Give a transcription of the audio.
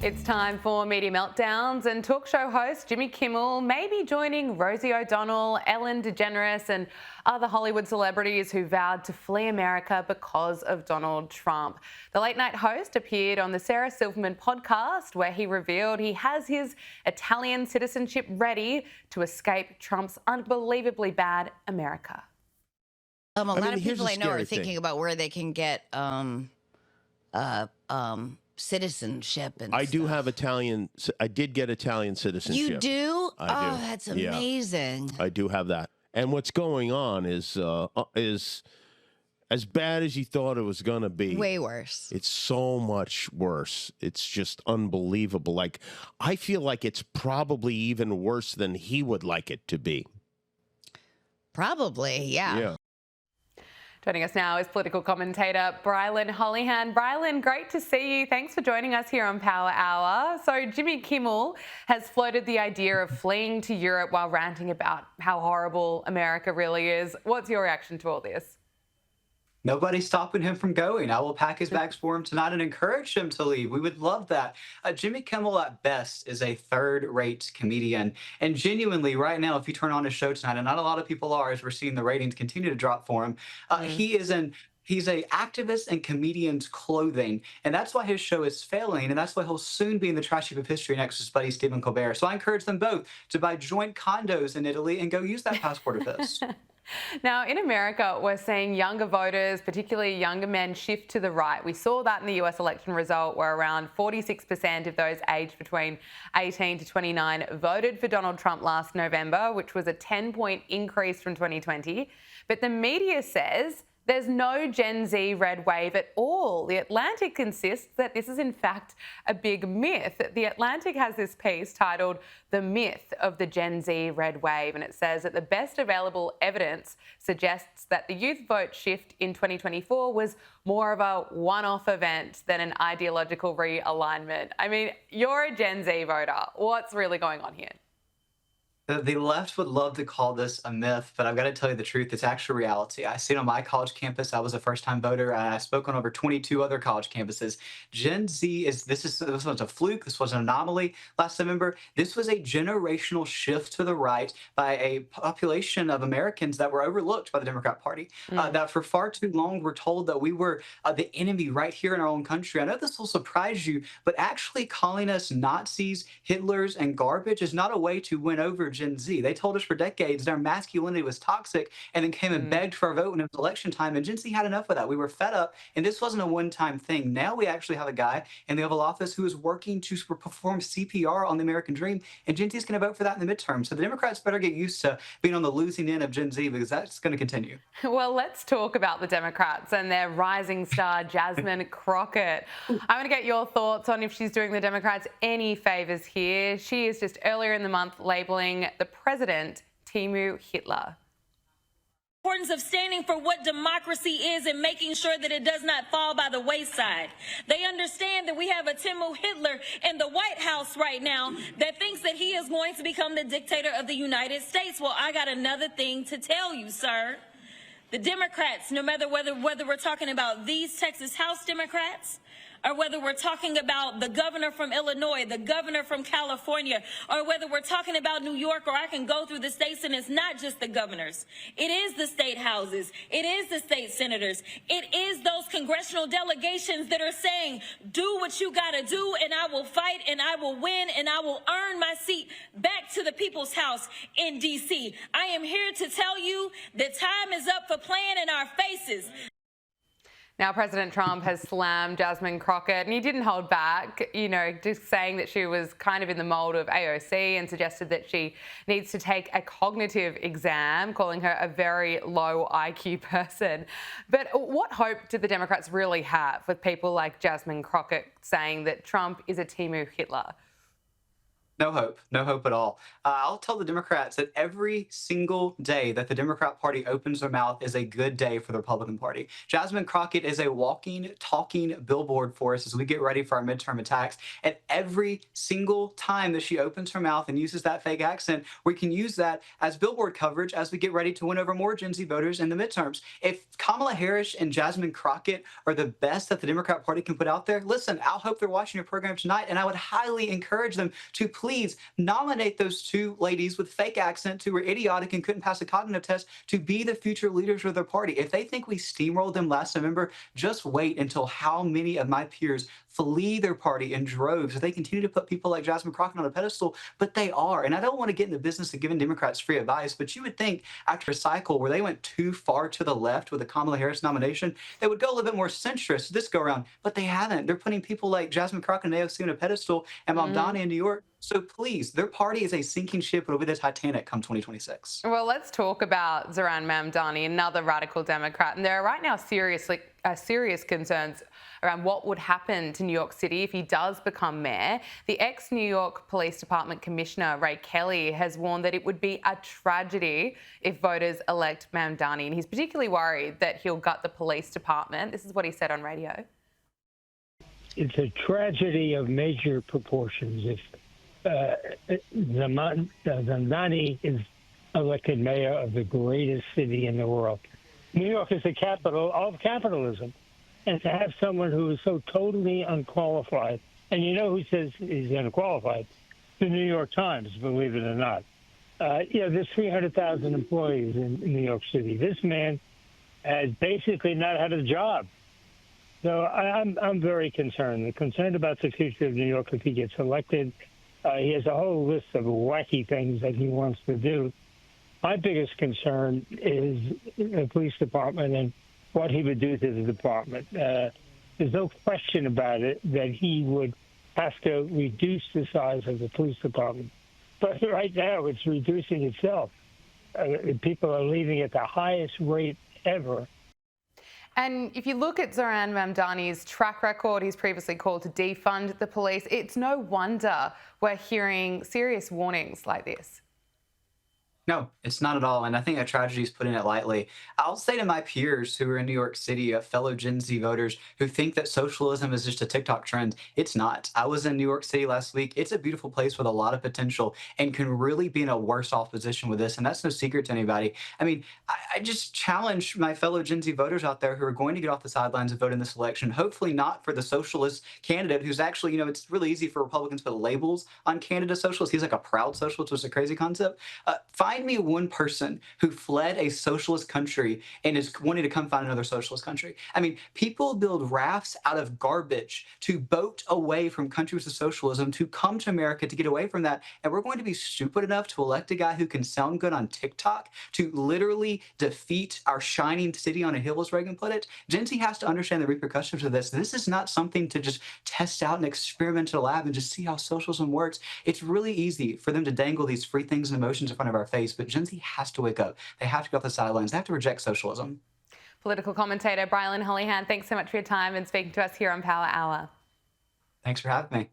It's time for Media Meltdowns, and talk show host Jimmy Kimmel may be joining Rosie O'Donnell, Ellen DeGeneres and other Hollywood celebrities who vowed to flee America because of Donald Trump. The late night host appeared on the Sarah Silverman podcast where he revealed he has his Italian citizenship ready to escape Trump's unbelievably bad America. A lot of people I know are thinking about where they can get citizenship and I do stuff. have Italian. I did get Italian citizenship. You do? I do. That's amazing. Yeah, I do have that. And what's going on is as bad as you thought it was going to be. Way worse. It's so much worse. It's just unbelievable. Like, I feel like it's probably even worse than he would like it to be. Probably, yeah. Joining us now is political commentator Brylan Hollyhan. Brylan, great to see you. Thanks for joining us here on Power Hour. So Jimmy Kimmel has floated the idea of fleeing to Europe while ranting about how horrible America really is. What's your reaction to all this? Nobody's stopping him from going. I will pack his bags for him tonight and encourage him to leave. We would love that. Jimmy Kimmel, at best, is a third-rate comedian. And genuinely, right now, if you turn on his show tonight, and not a lot of people are, as we're seeing the ratings continue to drop for him, he's a activist in comedian's clothing, and that's why his show is failing, and that's why he'll soon be in the trash heap of history next to his buddy Stephen Colbert. So I encourage them both to buy joint condos in Italy and go use that passport of his. Now, in America, we're seeing younger voters, particularly younger men, shift to the right. We saw that in the US election result, where around 46% of those aged between 18 to 29 voted for Donald Trump last November, which was a 10-point increase from 2020. But the media says there's no Gen Z red wave at all. The Atlantic insists that this is in fact a big myth. The Atlantic has this piece titled "The Myth of the Gen Z Red Wave," and it says that the best available evidence suggests that the youth vote shift in 2024 was more of a one-off event than an ideological realignment. I mean, you're a Gen Z voter. What's really going on here? The left would love to call this a myth, but I've got to tell you the truth. It's actual reality. I see it on my college campus. I was a first-time voter, and I spoke on over 22 other college campuses. Gen Z this was a fluke. This was an anomaly last November. This was a generational shift to the right by a population of Americans that were overlooked by the Democrat Party, that for far too long were told that we were the enemy right here in our own country. I know this will surprise you, but actually calling us Nazis, Hitlers, and garbage is not a way to win over Gen Z. They told us for decades their masculinity was toxic and then came and begged for our vote when it was election time. And Gen Z had enough of that. We were fed up. And this wasn't a one-time thing. Now we actually have a guy in the Oval Office who is working to perform CPR on the American dream. And Gen Z is going to vote for that in the midterm. So the Democrats better get used to being on the losing end of Gen Z, because that's going to continue. Well, let's talk about the Democrats and their rising star, Jasmine Crockett. I want to get your thoughts on if she's doing the Democrats any favors here. She is just earlier in the month labeling the president Timu Hitler. Importance of standing for what democracy is and making sure that it does not fall by the wayside. They understand that we have a Timu Hitler in the White House right now that thinks that he is going to become the dictator of the United States. Well, I got another thing to tell you, sir. The Democrats, no matter whether we're talking about these Texas House Democrats, or whether we're talking about the governor from Illinois, the governor from California, or whether we're talking about New York, or I can go through the states, and it's not just the governors. It is the state houses. It is the state senators. It is those congressional delegations that are saying, do what you got to do, and I will fight, and I will win, and I will earn my seat back to the people's house in D.C. I am here to tell you that time is up for playing in our faces. Now, President Trump has slammed Jasmine Crockett, and he didn't hold back, just saying that she was kind of in the mold of AOC and suggested that she needs to take a cognitive exam, calling her a very low IQ person. But what hope do the Democrats really have with people like Jasmine Crockett saying that Trump is a Timu Hitler? No hope. No hope at all. I'll tell the Democrats that every single day that the Democrat Party opens their mouth is a good day for the Republican Party. Jasmine Crockett is a walking, talking billboard for us as we get ready for our midterm attacks. And every single time that she opens her mouth and uses that fake accent, we can use that as billboard coverage as we get ready to win over more Gen Z voters in the midterms. If Kamala Harris and Jasmine Crockett are the best that the Democrat Party can put out there, listen, I'll hope they're watching your program tonight, and I would highly encourage them to please nominate those two ladies with fake accents who were idiotic and couldn't pass a cognitive test to be the future leaders of their party. If they think we steamrolled them last November, just wait until how many of my peers flee their party in droves if they continue to put people like Jasmine Crockett on a pedestal, but they are. And I don't want to get in the business of giving Democrats free advice, but you would think after a cycle where they went too far to the left with the Kamala Harris nomination, they would go a little bit more centrist this go around, but they haven't. They're putting people like Jasmine Crockett and AOC on a pedestal and Mamdani in New York. So please, their party is a sinking ship. It'll be the Titanic come 2026. Well, let's talk about Zohran Mamdani, another radical Democrat. And there are right now serious concerns around what would happen to New York City if he does become mayor. The ex-New York Police Department Commissioner, Ray Kelly, has warned that it would be a tragedy if voters elect Mamdani. And he's particularly worried that he'll gut the police department. This is what he said on radio. It's a tragedy of major proportions if Mamdani is elected mayor of the greatest city in the world. New York is the capital of capitalism. And to have someone who is so totally unqualified, and you know who says he's unqualified? The New York Times, believe it or not. There's 300,000 employees in New York City. This man has basically not had a job. So I'm very concerned. I'm concerned about the future of New York if he gets elected. He has a whole list of wacky things that he wants to do. My biggest concern is the police department and what he would do to the department. There's no question about it that he would have to reduce the size of the police department. But right now, it's reducing itself. People are leaving at the highest rate ever. And if you look at Zohran Mamdani's track record, he's previously called to defund the police. It's no wonder we're hearing serious warnings like this. No, it's not at all. And I think that tragedy is putting it lightly. I'll say to my peers who are in New York City, fellow Gen Z voters who think that socialism is just a TikTok trend, it's not. I was in New York City last week. It's a beautiful place with a lot of potential and can really be in a worse off position with this. And that's no secret to anybody. I mean, I just challenge my fellow Gen Z voters out there who are going to get off the sidelines and vote in this election, hopefully not for the socialist candidate who's actually, it's really easy for Republicans to put labels on candidate socialist. He's like a proud socialist, which is a crazy concept. Find me one person who fled a socialist country and is wanting to come find another socialist country. I mean, people build rafts out of garbage to boat away from countries of socialism to come to America to get away from that. And we're going to be stupid enough to elect a guy who can sound good on TikTok to literally defeat our shining city on a hill, as Reagan put it. Gen Z has to understand the repercussions of this. This is not something to just test out and experiment in a lab and just see how socialism works. It's really easy for them to dangle these free things and emotions in front of our face, but Gen Z has to wake up. They have to go off the sidelines. They have to reject socialism. Political commentator Brylan Hollyhan, thanks so much for your time and speaking to us here on Power Hour. Thanks for having me.